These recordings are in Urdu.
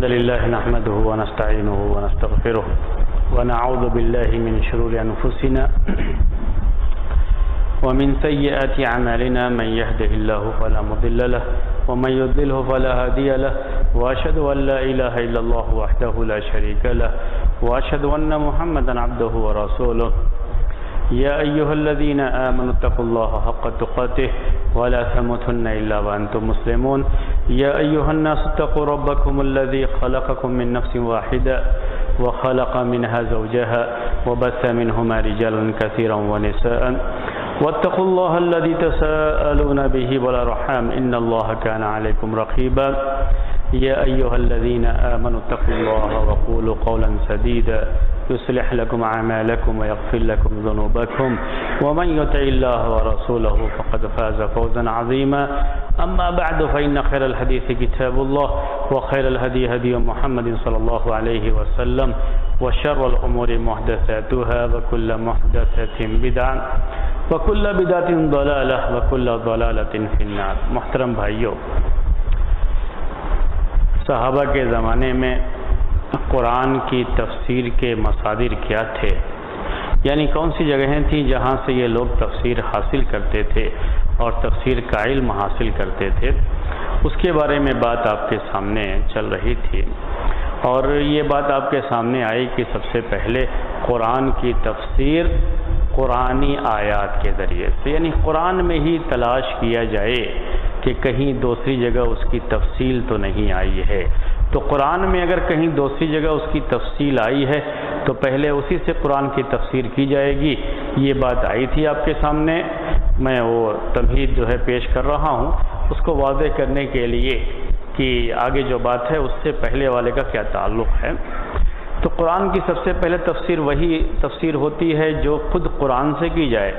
الحمد لله نحمده ونستعينه ونستغفره ونعوذ بالله من شرور أنفسنا ومن سيئات أعمالنا من يهده الله فلا مضل له ومن يضلله فلا هادي له وأشهد أن لا إله إلا الله وحده لا شريك له وأشهد أن محمدا عبده ورسوله يا أيها الذين آمنوا اتقوا الله حق تقاته ولا تموتن إلا وأنتم مسلمون يا أيها الناس اتقوا ربكم الذي خلقكم من نفس واحدة وخلق منها زوجها وبث منهما رجالا كثيرا ونساء واتقوا الله الذي تساءلون به والأرحام إن الله كان عليكم رقيبا يا أيها الذين آمنوا اتقوا الله وقولوا قولا سديدا يصلح لكم أعمالكم ويغفر لكم ذنوبكم ومن يطع الله ورسوله فقد فاز فوزا عظيما أما بعد فإن خير الحديث كتاب الله وخير الهدي هدي محمد صلى الله عليه وسلم وشر الأمور محدثاتها وكل محدثة بدعة وكل بدعة ضلالة وكل ضلالة في النار. محترم بھائیو، صحابہ کے زمانے میں قرآن کی تفسیر کے مصادر کیا تھے، یعنی کون سی جگہیں تھیں جہاں سے یہ لوگ تفسیر حاصل کرتے تھے اور تفسیر کا علم حاصل کرتے تھے، اس کے بارے میں بات آپ کے سامنے چل رہی تھی. اور یہ بات آپ کے سامنے آئی کہ سب سے پہلے قرآن کی تفسیر قرآنی آیات کے ذریعے سے، یعنی قرآن میں ہی تلاش کیا جائے کہ کہیں دوسری جگہ اس کی تفصیل تو نہیں آئی ہے. تو قرآن میں اگر کہیں دوسری جگہ اس کی تفصیل آئی ہے تو پہلے اسی سے قرآن کی تفسیر کی جائے گی. یہ بات آئی تھی آپ کے سامنے، میں وہ تمہید جو ہے پیش کر رہا ہوں اس کو واضح کرنے کے لیے کہ آگے جو بات ہے اس سے پہلے والے کا کیا تعلق ہے. تو قرآن کی سب سے پہلے تفسیر وہی تفسیر ہوتی ہے جو خود قرآن سے کی جائے.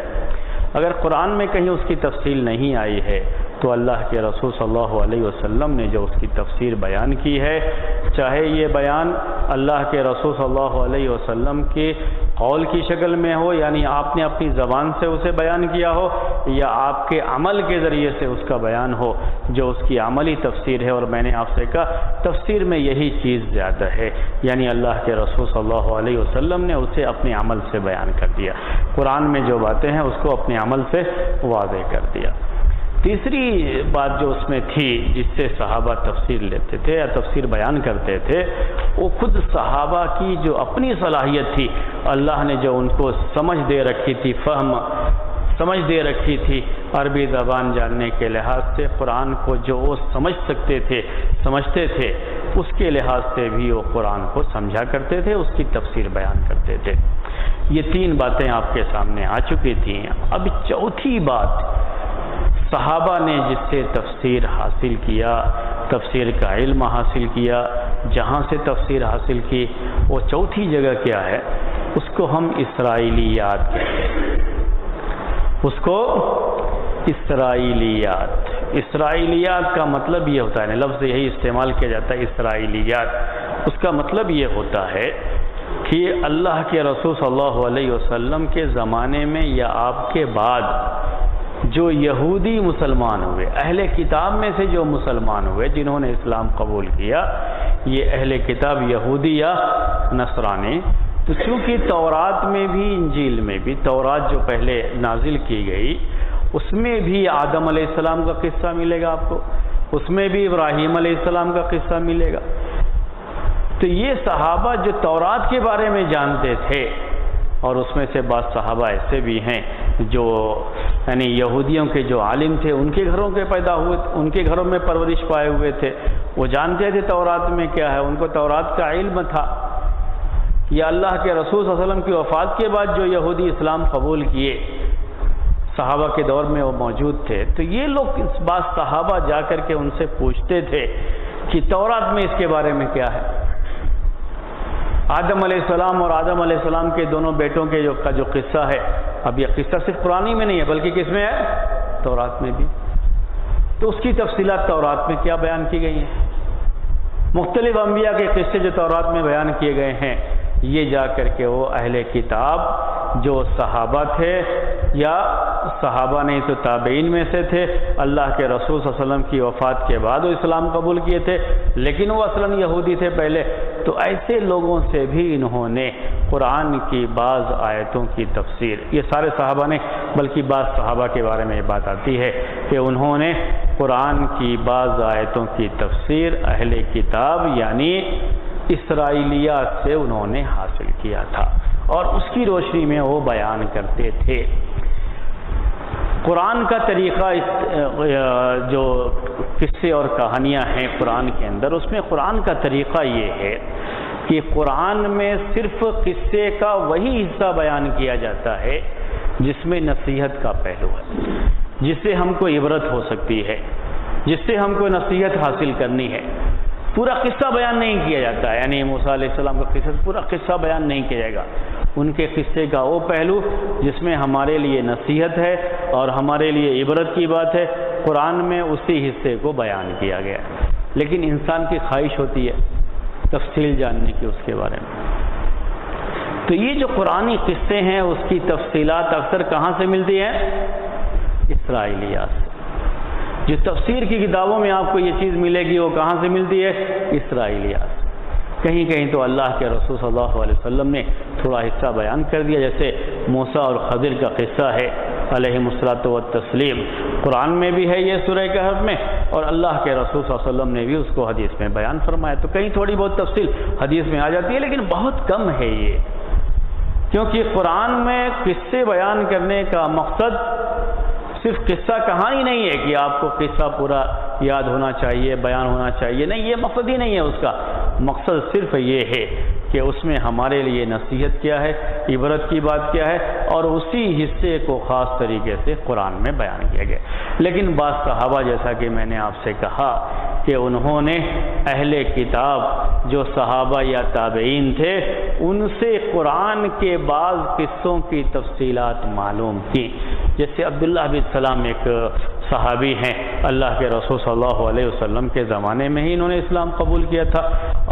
اگر قرآن میں کہیں اس کی تفصیل نہیں آئی ہے تو اللہ کے رسول صلی اللہ علیہ وسلم نے جو اس کی تفسیر بیان کی ہے، چاہے یہ بیان اللہ کے رسول صلی اللہ علیہ وسلم کے قول کی شکل میں ہو، یعنی آپ نے اپنی زبان سے اسے بیان کیا ہو، یا آپ کے عمل کے ذریعے سے اس کا بیان ہو جو اس کی عملی تفسیر ہے. اور میں نے آپ سے کہا تفسیر میں یہی چیز زیادہ ہے، یعنی اللہ کے رسول صلی اللہ علیہ وسلم نے اسے اپنے عمل سے بیان کر دیا. قرآن میں جو باتیں ہیں اس کو اپنے عمل سے واضح کر دیا. تیسری بات جو اس میں تھی جس سے صحابہ تفسیر لیتے تھے یا تفسیر بیان کرتے تھے، وہ خود صحابہ کی جو اپنی صلاحیت تھی، اللہ نے جو ان کو سمجھ دے رکھی تھی، سمجھ دے رکھی تھی عربی زبان جاننے کے لحاظ سے، قرآن کو جو وہ سمجھتے تھے اس کے لحاظ سے بھی وہ قرآن کو سمجھا کرتے تھے، اس کی تفسیر بیان کرتے تھے. یہ تین باتیں آپ کے سامنے آ چکی تھیں. اب چوتھی بات، صحابہ نے جس سے تفسیر حاصل کیا، تفسیر کا علم حاصل کیا، جہاں سے تفسیر حاصل کی، وہ چوتھی جگہ کیا ہے؟ اس کو ہم اسرائیلیات کہتے ہیں. اس کو اسرائیلیات کا مطلب یہ ہوتا ہے، لفظ یہی استعمال کیا جاتا ہے اسرائیلیات. اس کا مطلب یہ ہوتا ہے کہ اللہ کے رسول صلی اللہ علیہ وسلم کے زمانے میں یا آپ کے بعد جو یہودی مسلمان ہوئے، اہل کتاب میں سے جو مسلمان ہوئے جنہوں نے اسلام قبول کیا، یہ اہل کتاب یہودی یا نصرانی. تو چونکہ تورات میں بھی، انجیل میں بھی، تورات جو پہلے نازل کی گئی اس میں بھی آدم علیہ السلام کا قصہ ملے گا آپ کو، اس میں بھی ابراہیم علیہ السلام کا قصہ ملے گا. تو یہ صحابہ جو تورات کے بارے میں جانتے تھے، اور اس میں سے بعض صحابہ ایسے بھی ہیں جو یعنی یہودیوں کے جو عالم تھے، ان کے گھروں کے پیدا ہوئے، ان کے گھروں میں پرورش پائے ہوئے تھے، وہ جانتے تھے تورات میں کیا ہے، ان کو تورات کا علم تھا. یا اللہ کے رسول صلی اللہ علیہ وسلم کی وفات کے بعد جو یہودی اسلام قبول کیے، صحابہ کے دور میں وہ موجود تھے. تو یہ لوگ بعض صحابہ جا کر کے ان سے پوچھتے تھے کہ تورات میں اس کے بارے میں کیا ہے. آدم علیہ السلام اور آدم علیہ السلام کے دونوں بیٹوں کے جو قصہ ہے، اب یہ قصہ صرف قرآن میں نہیں ہے بلکہ کس میں ہے؟ تورات میں بھی. تو اس کی تفصیلات تورات میں کیا بیان کی گئی ہیں؟ مختلف انبیاء کے قصے جو تورات میں بیان کیے گئے ہیں، یہ جا کر کے وہ اہل کتاب جو صحابہ تھے یا صحابہ نہیں تو تابعین میں سے تھے، اللہ کے رسول صلی اللہ علیہ وسلم کی وفات کے بعد وہ اسلام قبول کیے تھے، لیکن وہ اصلاً یہودی تھے پہلے، تو ایسے لوگوں سے بھی انہوں نے قرآن کی بعض آیتوں کی تفسیر، یہ سارے صحابہ نے بلکہ بعض صحابہ کے بارے میں یہ بات آتی ہے کہ انہوں نے قرآن کی بعض آیتوں کی تفسیر اہل کتاب یعنی اسرائیلیات سے انہوں نے حاصل کیا تھا، اور اس کی روشنی میں وہ بیان کرتے تھے۔ قرآن کا طریقہ جو قصے اور کہانیاں ہیں قرآن کے اندر، اس میں قرآن کا طریقہ یہ ہے کہ قرآن میں صرف قصے کا وہی حصہ بیان کیا جاتا ہے جس میں نصیحت کا پہلو ہے، جس سے ہم کو عبرت ہو سکتی ہے، جس سے ہم کو نصیحت حاصل کرنی ہے۔ پورا قصہ بیان نہیں کیا جاتا ہے، یعنی موسیٰ علیہ السلام کا قصہ پورا قصہ بیان نہیں کیا جائے گا، ان کے قصے کا وہ پہلو جس میں ہمارے لیے نصیحت ہے اور ہمارے لیے عبرت کی بات ہے، قرآن میں اسی حصے کو بیان کیا گیا ہے۔ لیکن انسان کی خواہش ہوتی ہے تفصیل جاننے کی اس کے بارے میں، تو یہ جو قرآنی قصے ہیں اس کی تفصیلات اکثر کہاں سے ملتی ہیں؟ اسرائیلیات سے۔ جو تفسیر کی کتابوں میں آپ کو یہ چیز ملے گی وہ کہاں سے ملتی ہے؟ اسرائیلیات سے۔ کہیں کہیں تو اللہ کے رسول صلی اللہ علیہ وسلم نے تھوڑا حصہ بیان کر دیا، جیسے موسیٰ اور خضر کا قصہ ہے علیہم الصلاۃ والتسلیم، قرآن میں بھی ہے یہ سورہ کہف میں، اور اللہ کے رسول صلی اللہ علیہ وسلم نے بھی اس کو حدیث میں بیان فرمایا۔ تو کہیں تھوڑی بہت تفصیل حدیث میں آ جاتی ہے، لیکن بہت کم ہے یہ، کیونکہ قرآن میں قصے بیان کرنے کا مقصد صرف قصہ کہانی نہیں ہے کہ آپ کو قصہ پورا یاد ہونا چاہیے، بیان ہونا چاہیے، نہیں، یہ مقصد ہی نہیں ہے اس کا۔ مقصد صرف یہ ہے کہ اس میں ہمارے لیے نصیحت کیا ہے، عبرت کی بات کیا ہے، اور اسی حصے کو خاص طریقے سے قرآن میں بیان کیا گیا۔ لیکن بعض صحابہ، جیسا کہ میں نے آپ سے کہا کہ انہوں نے اہل کتاب جو صحابہ یا تابعین تھے ان سے قرآن کے بعض قصوں کی تفصیلات معلوم کی، جیسے عبداللہ بن سلام ایک صحابی ہیں، اللہ کے رسول صلی اللہ علیہ وسلم کے زمانے میں ہی انہوں نے اسلام قبول کیا تھا،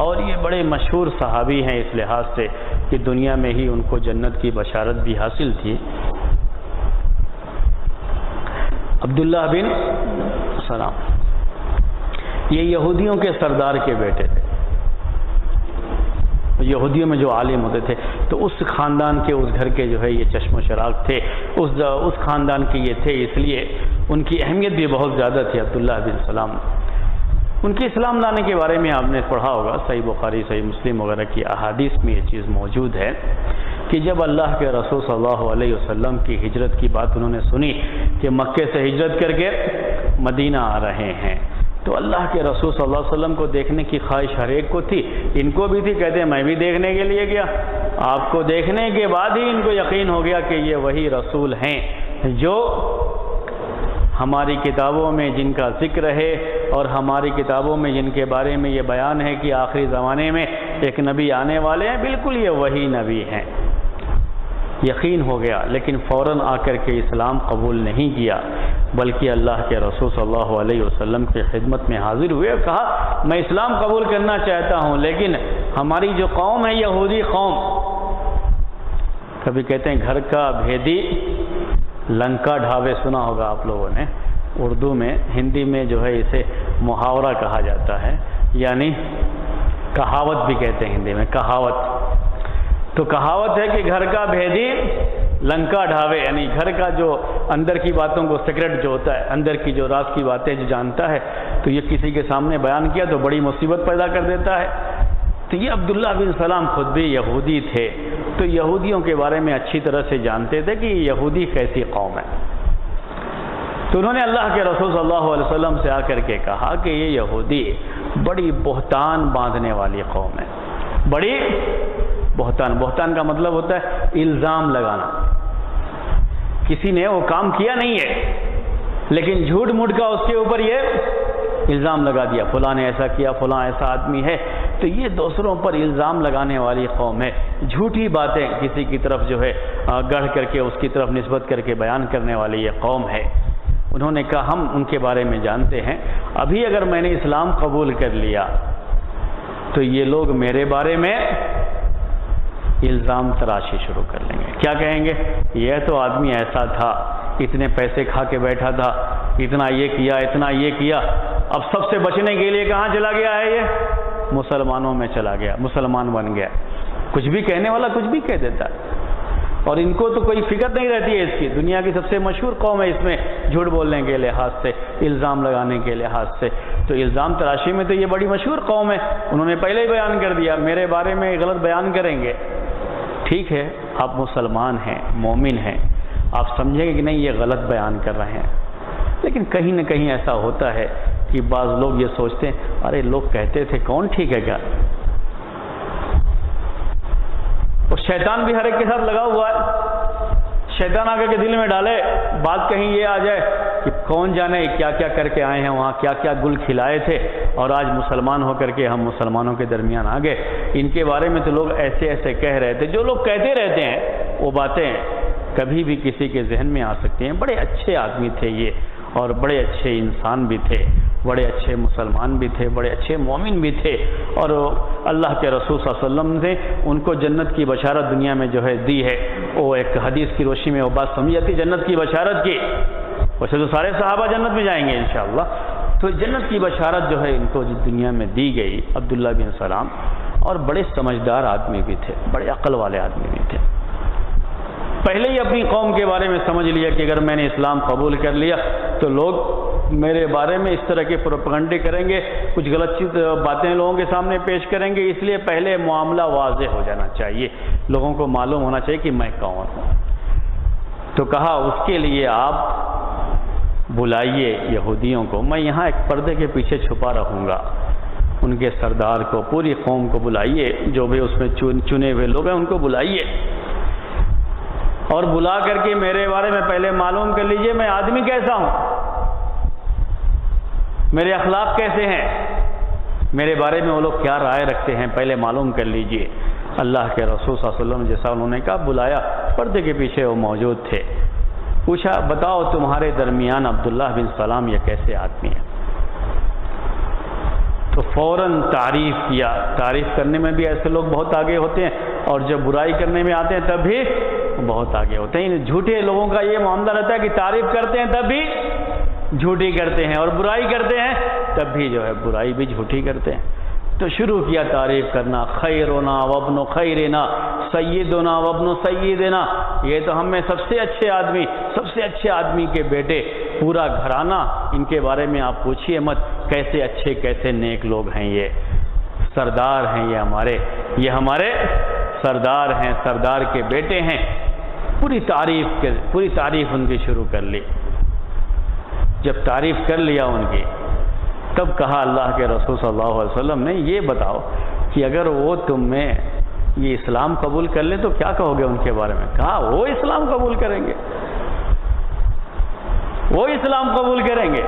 اور یہ بڑے مشہور صحابی ہیں اس لحاظ سے کہ دنیا میں ہی ان کو جنت کی بشارت بھی حاصل تھی۔ عبداللہ بن سلام یہ یہودیوں کے سردار کے بیٹے تھے، یہودیوں میں جو عالم ہوتے تھے، تو اس خاندان کے، اس گھر کے جو ہے یہ چشم و چراغ تھے، اس خاندان کے یہ تھے، اس لیے ان کی اہمیت بھی بہت زیادہ تھی عبداللہ بن سلام۔ ان کے اسلام لانے کے بارے میں آپ نے پڑھا ہوگا، صحیح بخاری، صحیح مسلم وغیرہ کی احادیث میں یہ چیز موجود ہے کہ جب اللہ کے رسول صلی اللہ علیہ وسلم کی ہجرت کی بات انہوں نے سنی کہ مکے سے ہجرت کر کے مدینہ آ رہے ہیں، تو اللہ کے رسول صلی اللہ علیہ وسلم کو دیکھنے کی خواہش ہر ایک کو تھی، ان کو بھی تھی، کہتے ہیں میں بھی دیکھنے کے لیے گیا۔ آپ کو دیکھنے کے بعد ہی ان کو یقین ہو گیا کہ یہ وہی رسول ہیں جو ہماری کتابوں میں جن کا ذکر ہے، اور ہماری کتابوں میں جن کے بارے میں یہ بیان ہے کہ آخری زمانے میں ایک نبی آنے والے ہیں، بالکل یہ وہی نبی ہیں۔ یقین ہو گیا، لیکن فوراً آ کر کے اسلام قبول نہیں کیا، بلکہ اللہ کے رسول صلی اللہ علیہ وسلم کی خدمت میں حاضر ہوئے اور کہا میں اسلام قبول کرنا چاہتا ہوں، لیکن ہماری جو قوم ہے یہودی قوم، کبھی کہتے ہیں گھر کا بھیدی لنکا ڈھاوے، سنا ہوگا آپ لوگوں نے، اردو میں، ہندی میں جو ہے اسے محاورہ کہا جاتا ہے، یعنی کہاوت بھی کہتے ہیں ہندی میں، کہاوت۔ تو کہاوت ہے کہ گھر کا بھیدی لنکا ڈھاوے، یعنی گھر کا جو اندر کی باتوں کو، سیکرٹ جو ہوتا ہے، اندر کی جو راز کی باتیں جو جانتا ہے، تو یہ کسی کے سامنے بیان کیا تو بڑی مصیبت پیدا کر دیتا ہے۔ تو یہ عبداللہ بن سلام خود بھی یہودی تھے، تو یہودیوں کے بارے میں اچھی طرح سے جانتے تھے کہ یہ یہودی کیسی قوم ہے۔ تو انہوں نے اللہ کے رسول صلی اللہ علیہ وسلم سے آ کر کے کہا کہ یہ یہودی بڑی بہتان باندھنے والی قوم ہے، بڑی بہتان۔ بہتان کا مطلب ہوتا ہے الزام لگانا، کسی نے وہ کام کیا نہیں ہے لیکن جھوٹ موٹ کا اس کے اوپر یہ الزام لگا دیا، فلاں نے ایسا کیا، فلاں ایسا آدمی ہے۔ تو یہ دوسروں پر الزام لگانے والی قوم ہے، جھوٹی باتیں کسی کی طرف جو ہے گڑھ کر کے اس کی طرف نسبت کر کے بیان کرنے والی یہ قوم ہے۔ انہوں نے کہا ہم ان کے بارے میں جانتے ہیں، ابھی اگر میں نے اسلام قبول کر لیا تو یہ لوگ میرے بارے میں الزام تراشی شروع کر لیں گے، کیا کہیں گے؟ یہ تو آدمی ایسا تھا، اتنے پیسے کھا کے بیٹھا تھا، اتنا یہ کیا، اتنا یہ کیا، اب سب سے بچنے کے لیے کہاں چلا گیا ہے؟ یہ مسلمانوں میں چلا گیا، مسلمان بن گیا۔ کچھ بھی کہنے والا کچھ بھی کہہ دیتا ہے، اور ان کو تو کوئی فکر نہیں رہتی ہے اس کی۔ دنیا کی سب سے مشہور قوم ہے اس میں، جھوٹ بولنے کے لحاظ سے، الزام لگانے کے لحاظ سے، تو الزام تراشی میں تو یہ بڑی مشہور قوم ہے۔ انہوں نے پہلے ہی بیان کر دیا میرے بارے میں غلط بیان کریں گے۔ ٹھیک ہے، آپ مسلمان ہیں، مومن ہیں، آپ سمجھیں گے کہ نہیں یہ غلط بیان کر رہے ہیں، لیکن کہیں نہ کہیں ایسا ہوتا ہے کہ بعض لوگ یہ سوچتے ہیں ارے لوگ کہتے تھے کون ٹھیک ہے کیا؟ اور شیطان بھی ہر ایک کے ساتھ لگا ہوا ہے۔ شیطان آ کے دل میں ڈالے، بات کہیں یہ آ جائے کہ کون جانے کیا کیا کر کے آئے ہیں وہاں، کیا کیا گل کھلائے تھے، اور آج مسلمان ہو کر کے ہم مسلمانوں کے درمیان آ گئے۔ ان کے بارے میں تو لوگ ایسے ایسے کہہ رہے تھے۔ جو لوگ کہتے رہتے ہیں وہ باتیں کبھی بھی کسی کے ذہن میں آ سکتی ہیں۔ بڑے اچھے آدمی تھے یہ، اور بڑے اچھے انسان بھی تھے، بڑے اچھے مسلمان بھی تھے، بڑے اچھے مومن بھی تھے، اور اللہ کے رسول صلی اللہ علیہ وسلم نے ان کو جنت کی بشارت دنیا میں جو ہے دی ہے۔ وہ ایک حدیث کی روشنی میں وہ بات سمجھ جاتی جنت کی بشارت کی۔ ویسے تو سارے صحابہ جنت میں جائیں گے انشاءاللہ، تو جنت کی بشارت جو ہے ان کو دنیا میں دی گئی۔ عبداللہ بن سلام، اور بڑے سمجھدار آدمی بھی تھے، بڑے عقل والے آدمی بھی تھے۔ پہلے ہی اپنی قوم کے بارے میں سمجھ لیا کہ اگر میں نے اسلام قبول کر لیا تو لوگ میرے بارے میں اس طرح کے پروپیگنڈے کریں گے، کچھ غلط باتیں لوگوں کے سامنے پیش کریں گے، اس لیے پہلے معاملہ واضح ہو جانا چاہیے، لوگوں کو معلوم ہونا چاہیے کہ میں کون ہوں۔ تو کہا اس کے لیے آپ بلائیے یہودیوں کو، میں یہاں ایک پردے کے پیچھے چھپا رہوں گا، ان کے سردار کو، پوری قوم کو بلائیے، جو بھی اس میں چنے ہوئے لوگ ہیں ان کو بلائیے، اور بلا کر کے میرے بارے میں پہلے معلوم کر لیجئے میں آدمی کیسا ہوں، میرے اخلاق کیسے ہیں، میرے بارے میں وہ لوگ کیا رائے رکھتے ہیں، پہلے معلوم کر لیجئے۔ اللہ کے رسول صلی اللہ علیہ وسلم جیسا انہوں نے کہا، بلایا، پردے کے پیچھے وہ موجود تھے، پوچھا بتاؤ تمہارے درمیان عبداللہ بن سلام یہ کیسے آدمی ہے؟ تو فوراً تعریف کیا۔ تعریف کرنے میں بھی ایسے لوگ بہت آگے ہوتے ہیں، اور جب برائی کرنے میں آتے ہیں تب بھی بہت آگے ہوتے ہیں۔ جھوٹے لوگوں کا یہ معاملہ رہتا ہے کہ تعریف کرتے ہیں تب بھی جھوٹی کرتے ہیں، اور برائی کرتے ہیں تب بھی جو ہے برائی بھی جھوٹی کرتے ہیں۔ تو شروع کیا تعریف کرنا، خیرنا وابن خیرنا، سیدنا وابن سیدنا، یہ تو ہم میں سب سے اچھے آدمی، سب سے اچھے آدمی کے بیٹے، پورا گھرانہ، ان کے بارے میں آپ پوچھئے مت کیسے اچھے کیسے نیک لوگ ہیں، یہ سردار ہیں، یہ ہمارے سردار ہیں، سردار کے بیٹے ہیں۔ پوری تعریف ان کی شروع کر لی۔ جب تعریف کر لیا ان کی، تب کہا اللہ کے رسول صلی اللہ علیہ وسلم نے یہ بتاؤ کہ اگر وہ تم میں یہ اسلام قبول کر لیں تو کیا کہو گے ان کے بارے میں؟ کہا وہ اسلام قبول کریں گے، وہ اسلام قبول کریں گے،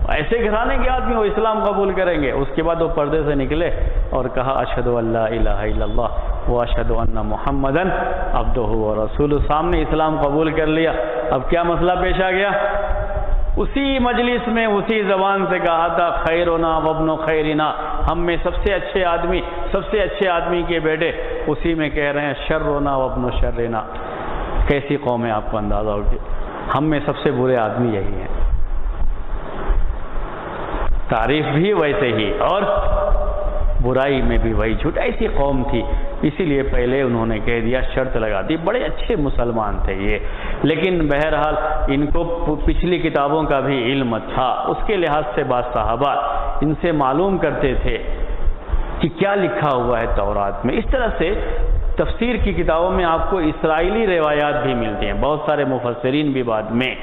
ایسے گھرانے کے آدمی وہ اسلام قبول کریں گے۔ اس کے بعد وہ پردے سے نکلے اور کہا اشہد ان لا الہ الا اللہ و اشہد ان محمدن عبدہ و رسولہ، سامنے اسلام قبول کر لیا۔ اب کیا مسئلہ پیش آ گیا؟ اسی مجلس میں اسی زبان سے کہا تھا خیرنا وابن خیرنا، ہم میں سب سے اچھے آدمی کے بیٹے، اسی میں کہہ رہے ہیں شرنا وابن شرنا۔ کیسی قوم ہے آپ کو اندازہ ہوگی، ہم میں سب سے برے آدمی یہی ہیں۔ تعریف بھی ویسے ہی اور برائی میں بھی وہی جھوٹ، ایسی قوم تھی، اسی لیے پہلے انہوں نے کہہ دیا، شرط لگا دی۔ بڑے اچھے مسلمان تھے یہ، لیکن بہرحال ان کو پچھلی کتابوں کا بھی علم تھا، اس کے لحاظ سے بعض صحابہ ان سے معلوم کرتے تھے کہ کیا لکھا ہوا ہے تورات میں۔ اس طرح سے تفسیر کی کتابوں میں آپ کو اسرائیلی روایات بھی ملتی ہیں، بہت سارے مفسرین بھی بعد میں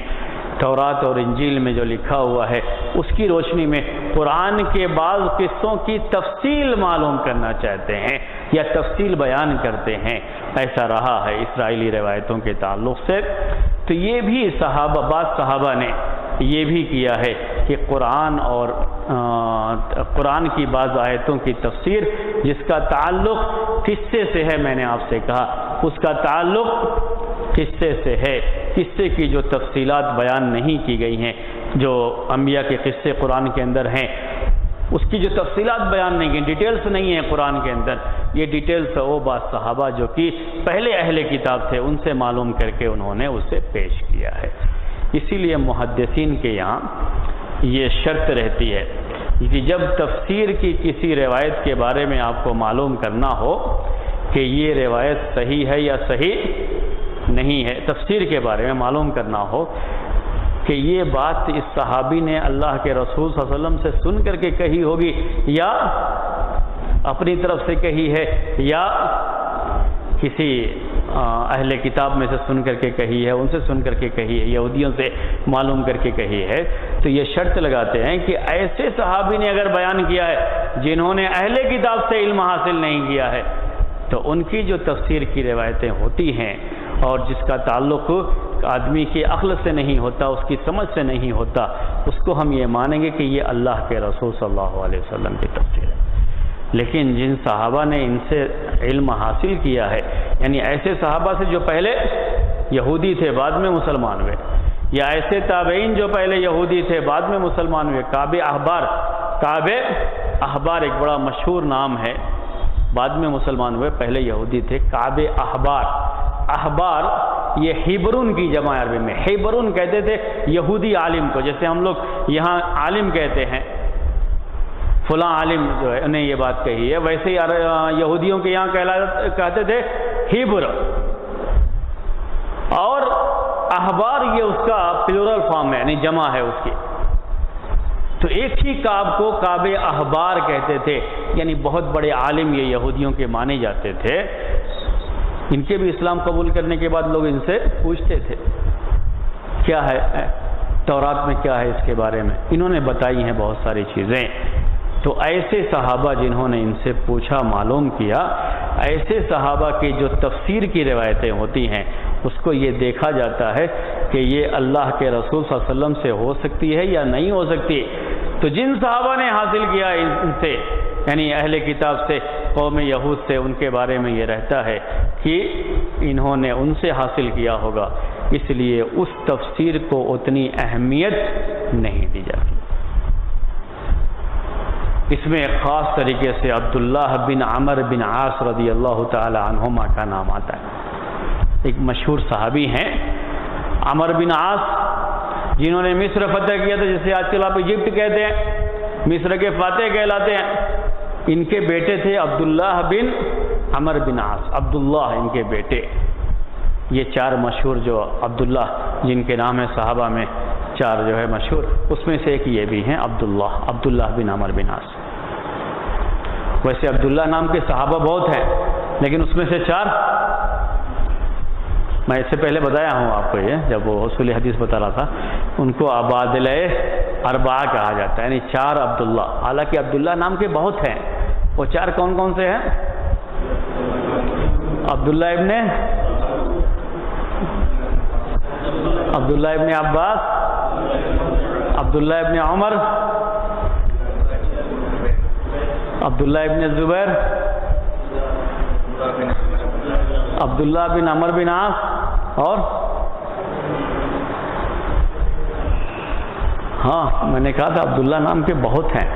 تورات اور انجیل میں جو لکھا ہوا ہے اس کی روشنی میں قرآن کے بعض قصوں کی تفصیل معلوم کرنا چاہتے ہیں یا تفصیل بیان کرتے ہیں۔ ایسا رہا ہے اسرائیلی روایتوں کے تعلق سے۔ تو یہ بھی بعض صحابہ نے یہ بھی کیا ہے کہ قرآن کی بعض آیتوں کی تفسیر جس کا تعلق قصے سے ہے، میں نے آپ سے کہا اس کا تعلق قصے سے ہے، قصے کی جو تفصیلات بیان نہیں کی گئی ہیں، جو انبیاء کے قصے قرآن کے اندر ہیں اس کی جو تفصیلات بیان نہیں کی، ڈیٹیلز نہیں ہیں قرآن کے اندر، یہ ڈیٹیلز وہ بعض صحابہ جو کہ پہلے اہل کتاب تھے ان سے معلوم کر کے انہوں نے اسے پیش کیا ہے۔ اسی لیے محدثین کے یہاں یہ شرط رہتی ہے کہ جب تفسیر کی کسی روایت کے بارے میں آپ کو معلوم کرنا ہو کہ یہ روایت صحیح ہے یا صحیح نہیں ہے، تفسیر کے بارے میں معلوم کرنا ہو کہ یہ بات اس صحابی نے اللہ کے رسول صلی اللہ علیہ وسلم سے سن کر کے کہی ہوگی یا اپنی طرف سے کہی ہے یا کسی اہل کتاب میں سے سن کر کے کہی ہے، ان سے سن کر کے کہی ہے، یہودیوں سے معلوم کر کے کہی ہے، تو یہ شرط لگاتے ہیں کہ ایسے صحابی نے اگر بیان کیا ہے جنہوں نے اہل کتاب سے علم حاصل نہیں کیا ہے، تو ان کی جو تفسیر کی روایتیں ہوتی ہیں اور جس کا تعلق آدمی کے عقل سے نہیں ہوتا، اس کی سمجھ سے نہیں ہوتا، اس کو ہم یہ مانیں گے کہ یہ اللہ کے رسول صلی اللہ علیہ وسلم کی تفسیر ہے۔ لیکن جن صحابہ نے ان سے علم حاصل کیا ہے، یعنی ایسے صحابہ سے جو پہلے یہودی تھے بعد میں مسلمان ہوئے، یا ایسے تابعین جو پہلے یہودی تھے بعد میں مسلمان ہوئے، کعب احبار ایک بڑا مشہور نام ہے، بعد میں مسلمان ہوئے، پہلے یہودی تھے، کعب احبار یہ ہیبرون کی جمع عربی میں، ہیبرون کہتے تھے یہودی عالم کو، جیسے ہم لوگ یہاں عالم کہتے ہیں، فلاں عالم جو ہے انہیں یہ بات کہی ہے، ویسے ہی یہودیوں کے یہاں کہتے تھے ہیبر، اور احبار یہ اس کا پلورل فارم ہے، یعنی جمع ہے اس کی، تو ایک ہی کعب کو کعب احبار کہتے تھے، یعنی بہت بڑے عالم یہ یہودیوں کے مانے جاتے تھے۔ ان کے بھی اسلام قبول کرنے کے بعد لوگ ان سے پوچھتے تھے کیا ہے تورات میں، کیا ہے اس کے بارے میں، انہوں نے بتائی ہیں بہت ساری چیزیں۔ تو ایسے صحابہ جنہوں نے ان سے پوچھا، معلوم کیا، ایسے صحابہ کی جو تفسیر کی روایتیں ہوتی ہیں اس کو یہ دیکھا جاتا ہے کہ یہ اللہ کے رسول صلی اللہ علیہ وسلم سے ہو سکتی ہے یا نہیں ہو سکتی۔ تو جن صحابہ نے حاصل کیا ان سے، یعنی اہل کتاب سے، قوم یہود سے، ان کے بارے میں یہ رہتا ہے کہ انہوں نے ان سے حاصل کیا ہوگا، اس لیے اس تفسیر کو اتنی اہمیت نہیں دی جاتی۔ اس میں ایک خاص طریقے سے عبداللہ بن عمر بن عاص رضی اللہ تعالی عنہما کا نام آتا ہے۔ ایک مشہور صحابی ہیں عمر بن عاص، جنہوں نے مصر فتح کیا تھا، جسے آج کل آپ ایجپٹ کہتے ہیں، مصر کے فاتح کہلاتے ہیں۔ ان کے بیٹے تھے عبداللہ بن عمر بن عاص، عبداللہ ان کے بیٹے۔ یہ چار مشہور جو عبداللہ جن کے نام ہے صحابہ میں، چار جو ہے مشہور، اس میں سے ایک یہ بھی ہیں عبداللہ بن عمر بن عاص۔ ویسے عبداللہ نام کے صحابہ بہت ہیں، لیکن اس میں سے چار، میں اس سے پہلے بتایا ہوں آپ کو، یہ جب وہ اصول حدیث بتا رہا تھا، ان کو عبادلہ اربعہ کہا جاتا ہے، یعنی چار عبداللہ۔ حالانکہ عبداللہ نام کے بہت ہیں، وہ چار کون کون سے ہیں؟ عبداللہ ابن عباس، عبداللہ ابن عمر، عبداللہ ابن زبیر، عبداللہ بن عمر بن عاص، اور ہاں میں نے کہا تھا عبداللہ نام کے بہت ہیں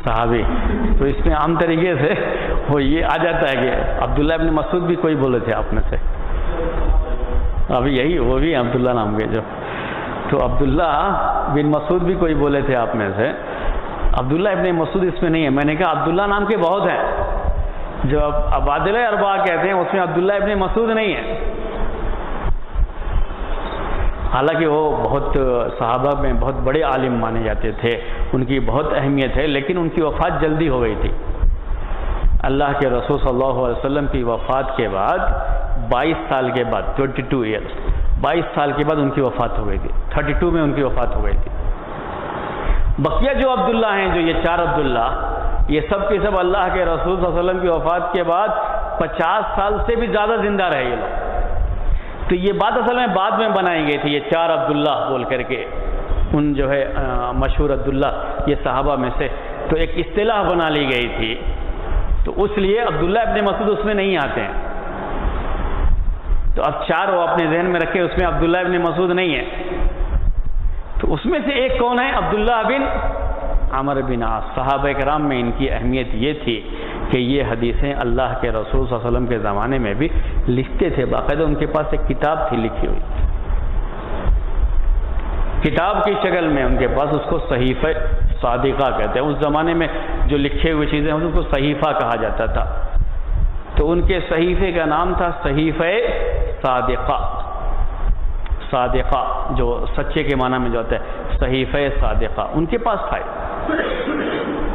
صحابی، تو اس میں عام طریقے سے وہ یہ آ جاتا ہے کہ عبداللہ ابن مسعود بھی کوئی بولے تھے آپ میں سے، ابھی یہی وہ بھی عبداللہ نام کے جو، تو عبداللہ بن مسعود بھی کوئی بولے تھے آپ میں سے، عبداللہ ابن مسعود اس میں نہیں ہے۔ میں نے کہا عبداللہ نام کے بہت ہیں، جو عبادلہ اربعہ کہتے ہیں اس میں عبداللہ ابن مسعود نہیں ہے۔ حالانکہ وہ بہت صحابہ میں بہت بڑے عالم مانے جاتے تھے، ان کی بہت اہمیت ہے، لیکن ان کی وفات جلدی ہو گئی تھی۔ اللہ کے رسول صلی اللہ علیہ وسلم کی وفات کے بعد 22 سال کے بعد، 22 ایئرس، 22 سال کے بعد ان کی وفات ہو گئی تھی، 32 میں ان کی وفات ہو گئی تھی۔ بقیہ جو عبداللہ ہیں، جو یہ چار عبداللہ، یہ سب کے سب اللہ کے رسول صلی اللہ علیہ وسلم کی وفات کے بعد 50 سال سے بھی زیادہ زندہ رہے یہ لوگ۔ تو یہ بات اصل میں بعد میں بنائی گئی تھی، یہ چار عبداللہ بول کر کے، ان جو ہے مشہور عبداللہ یہ صحابہ میں سے، تو ایک اصطلاح بنا لی گئی تھی، تو اس لیے عبداللہ ابن مسعود اس میں نہیں آتے ہیں۔ تو اب چار وہ اپنے ذہن میں رکھے، اس میں عبداللہ ابن مسعود نہیں ہے، تو اس میں سے ایک کون ہے؟ عبداللہ بن عمر بن عاص۔ صحابہ کرام میں ان کی اہمیت یہ تھی کہ یہ حدیثیں اللہ کے رسول صلی اللہ علیہ وسلم کے زمانے میں بھی لکھتے تھے، باقاعدہ ان کے پاس ایک کتاب تھی لکھی ہوئی، کتاب کی شکل میں ان کے پاس، اس کو صحیفہ صادقہ کہتے ہیں۔ اس زمانے میں جو لکھے ہوئے چیزیں ہیں اس کو صحیفہ کہا جاتا تھا، تو ان کے صحیفے کا نام تھا صحیفہ صادقہ۔ صادقہ جو سچے کے معنی میں جو ہوتا ہے، صحیفہ صادقہ ان کے پاس تھا۔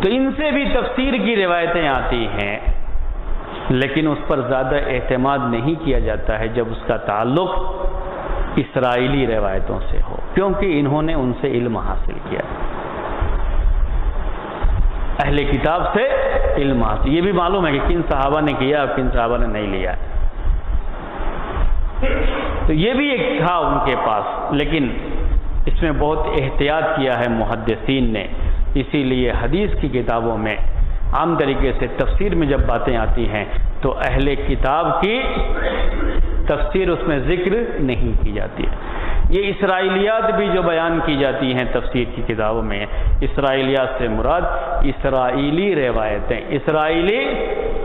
تو ان سے بھی تفسیر کی روایتیں آتی ہیں، لیکن اس پر زیادہ اعتماد نہیں کیا جاتا ہے جب اس کا تعلق اسرائیلی روایتوں سے ہو، کیونکہ انہوں نے ان سے علم حاصل کیا، اہل کتاب سے علم حاصل۔ یہ بھی معلوم ہے کہ کن صحابہ نے کیا اور کن صحابہ نے نہیں لیا، تو یہ بھی ایک تھا ان کے پاس، لیکن اس میں بہت احتیاط کیا ہے محدثین نے۔ اسی لیے حدیث کی کتابوں میں عام طریقے سے تفسیر میں جب باتیں آتی ہیں تو اہل کتاب کی تفسیر اس میں ذکر نہیں کی جاتی ہے۔ یہ اسرائیلیات بھی جو بیان کی جاتی ہیں تفسیر کی کتابوں میں، اسرائیلیات سے مراد اسرائیلی روایتیں، اسرائیلی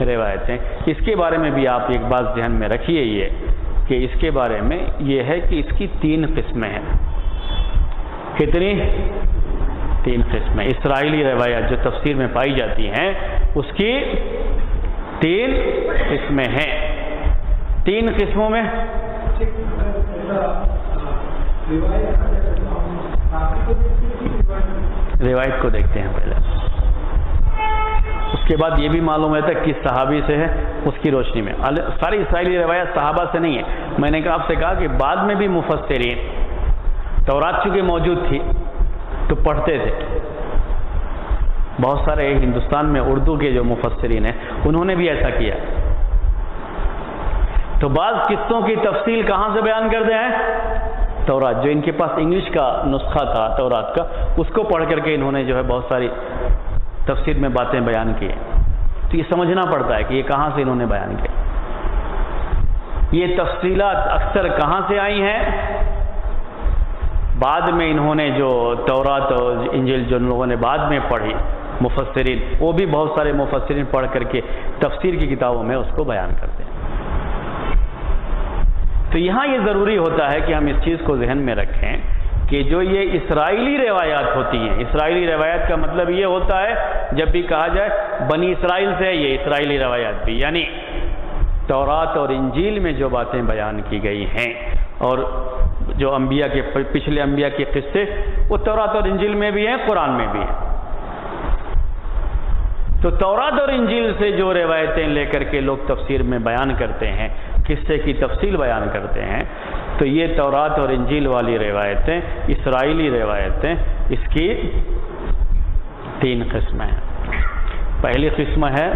روایتیں۔ اس کے بارے میں بھی آپ ایک بات ذہن میں رکھیے، یہ کہ اس کے بارے میں یہ ہے کہ اس کی 3 قسمیں ہیں۔ کتنی؟ 3 قسمیں اسرائیلی روایات جو تفسیر میں پائی جاتی ہیں، اس کی 3 قسمیں ہیں۔ 3 قسموں میں روایت کو دیکھتے ہیں پہلے، اس کے بعد یہ بھی معلوم ہوتا ہے کس صحابی سے ہے، اس کی روشنی میں۔ ساری اسرائیلی روایت صحابہ سے نہیں ہے۔ میں نے آپ سے کہا کہ بعد میں بھی مفسرین، تورات چونکہ موجود تھی تو پڑھتے تھے، بہت سارے ہندوستان میں اردو کے جو مفسرین ہیں انہوں نے بھی ایسا کیا، تو بعض قصوں کی تفصیل کہاں سے بیان کرتے ہیں؟ تورات، جو ان کے پاس انگلش کا نسخہ تھا تورات کا، اس کو پڑھ کر کے انہوں نے جو ہے بہت ساری تفسیر میں باتیں بیان کی ہیں۔ تو یہ سمجھنا پڑتا ہے کہ یہ کہاں سے انہوں نے بیان کیا، یہ تفصیلات اکثر کہاں سے آئی ہیں؟ بعد میں انہوں نے جو تورات اور انجیل جو لوگوں نے بعد میں پڑھی مفسرین، وہ بھی بہت سارے مفسرین پڑھ کر کے تفسیر کی کتابوں میں اس کو بیان کرتے ہیں۔ تو یہاں یہ ضروری ہوتا ہے کہ ہم اس چیز کو ذہن میں رکھیں کہ جو یہ اسرائیلی روایات ہوتی ہیں، اسرائیلی روایات کا مطلب یہ ہوتا ہے جب بھی کہا جائے بنی اسرائیل سے یہ اسرائیلی روایات بھی، یعنی تورات اور انجیل میں جو باتیں بیان کی گئی ہیں اور جو انبیاء کے پچھلے انبیاء کے قصے وہ تورات اور انجیل میں بھی ہیں، قرآن میں بھی ہیں۔ تو تورات اور انجیل سے جو روایتیں لے کر کے لوگ تفسیر میں بیان کرتے ہیں، قصے کی تفصیل بیان کرتے ہیں، تو یہ تورات اور انجیل والی روایتیں، اسرائیلی روایتیں، اس کی 3 قسمیں ہیں۔ پہلی قسم ہے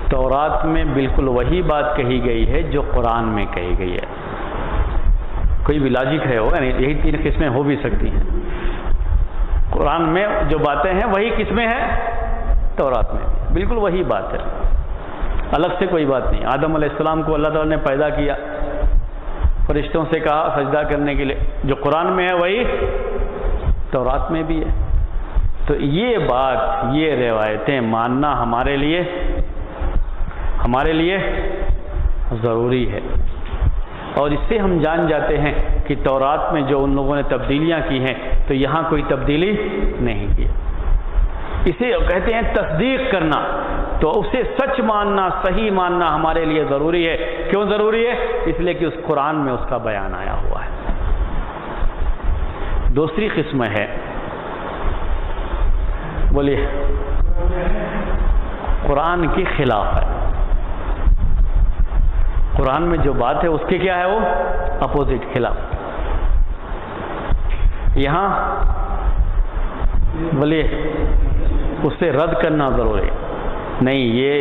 تورات میں بالکل وہی بات کہی گئی ہے جو قرآن میں کہی گئی ہے۔ کوئی بھی لاجک ہے ہوگا نہیں، یہی 3 قسمیں ہو بھی سکتی ہیں۔ قرآن میں جو باتیں ہیں وہی قسمیں ہیں تورات میں، بالکل وہی بات ہے، الگ سے کوئی بات نہیں۔ آدم علیہ السلام کو اللہ تعالیٰ نے پیدا کیا، فرشتوں سے کہا سجدہ کرنے کے لیے، جو قرآن میں ہے وہی تورات میں بھی ہے۔ تو یہ بات، یہ روایتیں ماننا ہمارے لیے ضروری ہے، اور اس سے ہم جان جاتے ہیں کہ تورات میں جو ان لوگوں نے تبدیلیاں کی ہیں تو یہاں کوئی تبدیلی نہیں کی۔ اسے کہتے ہیں تصدیق کرنا، تو اسے سچ ماننا، صحیح ماننا ہمارے لیے ضروری ہے۔ کیوں ضروری ہے؟ اس لیے کہ اس قرآن میں اس کا بیان آیا ہوا ہے۔ دوسری قسم ہے، بولیے، قرآن کے خلاف ہے۔ قرآن میں جو بات ہے اس کے کیا ہے؟ وہ اپوزٹ، خلاف۔ یہاں بولیے اس سے رد کرنا ضروری نہیں، یہ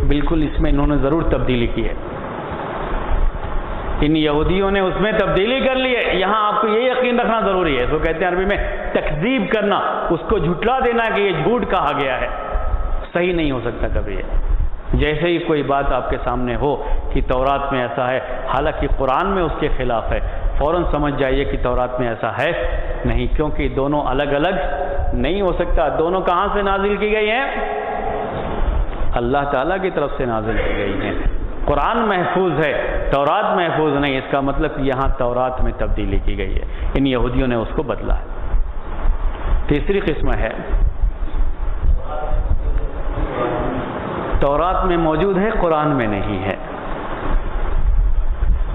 بالکل اس میں انہوں نے ضرور تبدیلی کی ہے، ان یہودیوں نے اس میں تبدیلی کر لی ہے۔ یہاں آپ کو یہ یقین رکھنا ضروری ہے، تو کہتے ہیں عربی میں تکذیب کرنا، اس کو جھٹلا دینا کہ یہ جھوٹ کہا گیا ہے، صحیح نہیں ہو سکتا کبھی یہ۔ جیسے ہی کوئی بات آپ کے سامنے ہو کہ تورات میں ایسا ہے حالانکہ قرآن میں اس کے خلاف ہے، فوراً سمجھ جائیے کہ تورات میں ایسا ہے نہیں، کیونکہ دونوں الگ الگ نہیں ہو سکتا۔ دونوں کہاں سے نازل کی گئی ہیں؟ اللہ تعالیٰ کی طرف سے نازل کی گئی ہیں۔ قرآن محفوظ ہے، تورات محفوظ نہیں، اس کا مطلب کہ یہاں تورات میں تبدیلی کی گئی ہے، ان یہودیوں نے اس کو بدلا ہے۔ تیسری قسم ہے تورات میں موجود ہے، قرآن میں نہیں ہے،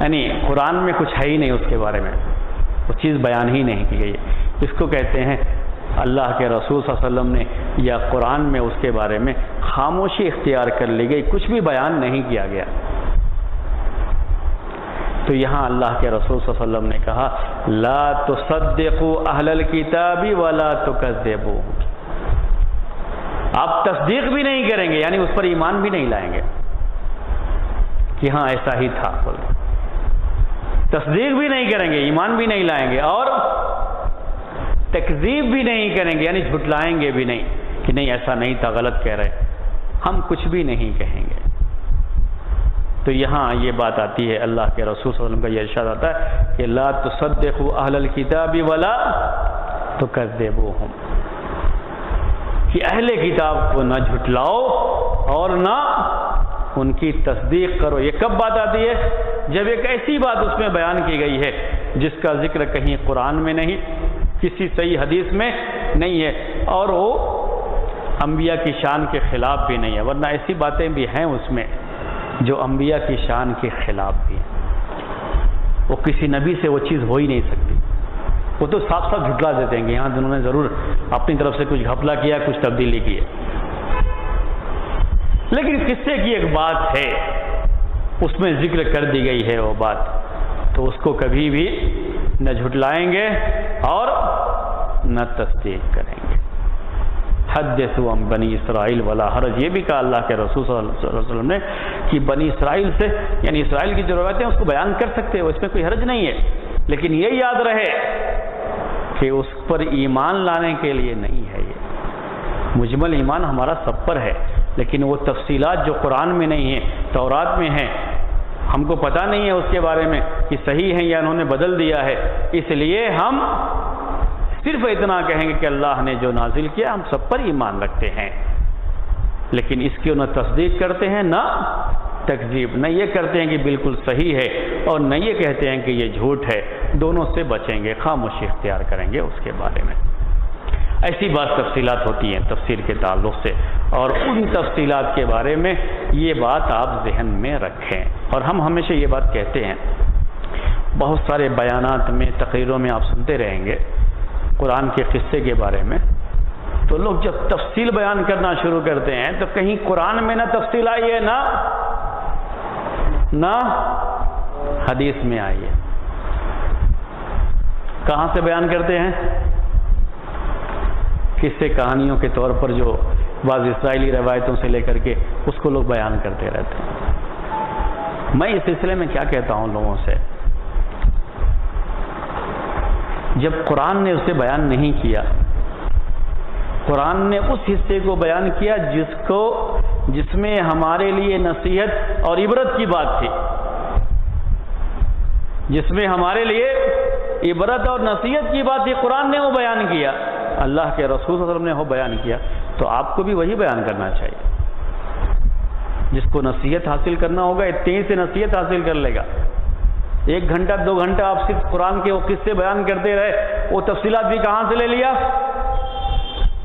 یعنی قرآن میں کچھ ہے ہی نہیں، اس کے بارے میں وہ چیز بیان ہی نہیں کی گئی ہے۔ اس کو کہتے ہیں اللہ کے رسول صلی اللہ علیہ وسلم نے یا قرآن میں اس کے بارے میں خاموشی اختیار کر لی گئی، کچھ بھی بیان نہیں کیا گیا۔ تو یہاں اللہ کے رسول صلی اللہ علیہ وسلم نے کہا لا تصدقوا اہل الکتاب ولا تکذبوہ، آپ تصدیق بھی نہیں کریں گے، یعنی اس پر ایمان بھی نہیں لائیں گے کہ ہاں ایسا ہی تھا، تصدیق بھی نہیں کریں گے، ایمان بھی نہیں لائیں گے، اور تکذیب بھی نہیں کریں گے، یعنی جھٹلائیں گے بھی نہیں کہ نہیں ایسا نہیں تھا، غلط کہہ رہے، ہم کچھ بھی نہیں کہیں گے۔ تو یہاں یہ بات آتی ہے، اللہ کے رسول صلی اللہ علیہ وسلم کا یہ ارشاد آتا ہے کہ لا تصدقوا اہل الکتاب ولا تکذبوہم، کہ اہل کتاب کو نہ جھٹلاؤ اور نہ ان کی تصدیق کرو۔ یہ کب بات آتی ہے؟ جب ایک ایسی بات اس میں بیان کی گئی ہے جس کا ذکر کہیں قرآن میں نہیں، کسی صحیح حدیث میں نہیں ہے، اور وہ انبیاء کی شان کے خلاف بھی نہیں ہے، ورنہ ایسی باتیں بھی ہیں اس میں جو انبیاء کی شان کے خلاف بھی ہیں، وہ کسی نبی سے وہ چیز ہو ہی نہیں سکتی، وہ تو صاف صاف جھٹلا دیتے ہیں کہ یہاں انہوں نے ضرور اپنی طرف سے کچھ گھپلا کیا، کچھ تبدیلی کی ہے۔ لیکن قصے کی ایک بات ہے، اس میں ذکر کر دی گئی ہے وہ بات، تو اس کو کبھی بھی نہ جھٹلائیں گے اور نہ تصدیق کریں گے۔ حدثوا عن بنی اسرائیل ولا حرج، یہ بھی کہا اللہ کے رسول صلی اللہ علیہ وسلم نے کہ بنی اسرائیل سے، یعنی اسرائیل کی جو روایتیں اس کو بیان کر سکتے ہو، اس میں کوئی حرج نہیں ہے، لیکن یہ یاد رہے کہ اس پر ایمان لانے کے لیے نہیں ہے۔ یہ مجمل ایمان ہمارا سب پر ہے، لیکن وہ تفصیلات جو قرآن میں نہیں ہیں، تورات میں ہیں، ہم کو پتہ نہیں ہے اس کے بارے میں کہ صحیح ہے یا انہوں نے بدل دیا ہے، اس لیے ہم صرف اتنا کہیں گے کہ اللہ نے جو نازل کیا ہم سب پر ایمان رکھتے ہیں، لیکن اس کی نہ تصدیق کرتے ہیں نہ تکذیب، نہ یہ کرتے ہیں کہ بالکل صحیح ہے اور نہ یہ کہتے ہیں کہ یہ جھوٹ ہے، دونوں سے بچیں گے، خاموشی اختیار کریں گے اس کے بارے میں۔ ایسی بات تفصیلات ہوتی ہیں تفسیر کے تعلق سے، اور ان تفصیلات کے بارے میں یہ بات آپ ذہن میں رکھیں، اور ہم ہمیشہ یہ بات کہتے ہیں، بہت سارے بیانات میں، تقریروں میں آپ سنتے رہیں گے قرآن کے قصے کے بارے میں، تو لوگ جب تفصیل بیان کرنا شروع کرتے ہیں تو کہیں قرآن میں نہ تفصیل آئی ہے نہ حدیث میں آئی ہے، کہاں سے بیان کرتے ہیں؟ قصے کہانیوں کے طور پر جو بعض اسرائیلی روایتوں سے لے کر کے اس کو لوگ بیان کرتے رہتے ہیں۔ میں اس سلسلے میں کیا کہتا ہوں لوگوں سے، جب قرآن نے اسے بیان نہیں کیا، قرآن نے اس حصے کو بیان کیا جس میں ہمارے لیے نصیحت اور عبرت کی بات تھی، جس میں ہمارے لیے عبرت اور نصیحت کی بات تھی، قرآن نے وہ بیان کیا، اللہ کے رسول صلی اللہ علیہ وسلم نے وہ بیان کیا، تو آپ کو بھی وہی بیان کرنا چاہیے۔ جس کو نصیحت حاصل کرنا ہوگا اتنی سے نصیحت حاصل کر لے گا، 1 گھنٹہ 2 گھنٹہ آپ صرف قرآن کے وہ قصے بیان کرتے رہے، وہ تفصیلات بھی کہاں سے لے لیا؟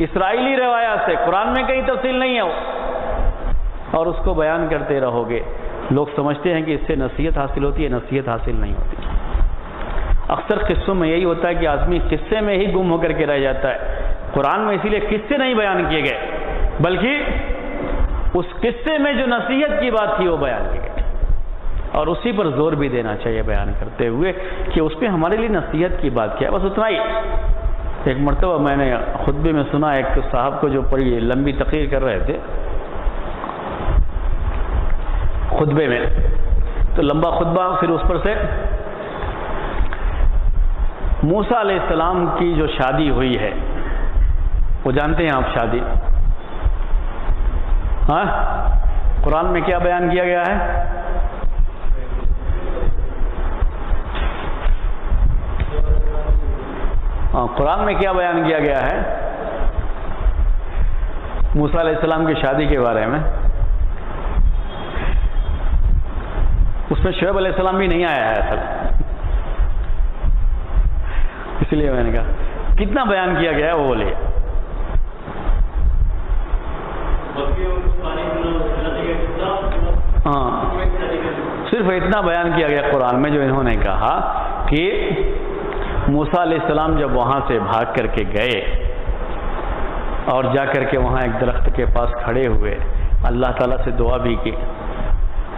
اسرائیلی روایات سے، قرآن میں کہیں تفصیل نہیں ہے وہ، اور اس کو بیان کرتے رہو گے، لوگ سمجھتے ہیں کہ اس سے نصیحت حاصل ہوتی ہے، نصیحت حاصل نہیں ہوتی۔ اکثر قصوں میں یہی ہوتا ہے کہ آدمی قصے میں ہی گم ہو کر کے رہ جاتا ہے، قرآن میں اسی لیے قصے نہیں بیان کیے گئے، بلکہ اس قصے میں جو نصیحت کی بات تھی وہ بیان کی گئی، اور اسی پر زور بھی دینا چاہیے بیان کرتے ہوئے کہ اس پہ ہمارے لیے نصیحت کی بات کیا ہے، بس اتنا ہی۔ ایک مرتبہ میں نے خطبے میں سنا ایک صاحب کو جو بڑی لمبی تقریر کر رہے تھے خطبے میں، تو لمبا خطبہ، پھر اس پر سے موسیٰ علیہ السلام کی جو شادی ہوئی ہے، وہ جانتے ہیں آپ شادی، ہاں قرآن میں کیا بیان کیا گیا ہے؟ قرآن میں کیا بیان کیا گیا ہے موسیٰ علیہ السلام کی شادی کے بارے میں؟ اس میں شعیب علیہ السلام بھی نہیں آیا ہے اصل، اس لیے میں نے کہا کتنا بیان کیا گیا ہے وہ بولے. ہاں صرف اتنا بیان کیا گیا قرآن میں جو انہوں نے کہا کہ موسیٰ علیہ السلام جب وہاں سے بھاگ کر کے گئے اور جا کر کے وہاں ایک درخت کے پاس کھڑے ہوئے، اللہ تعالیٰ سے دعا بھی کی،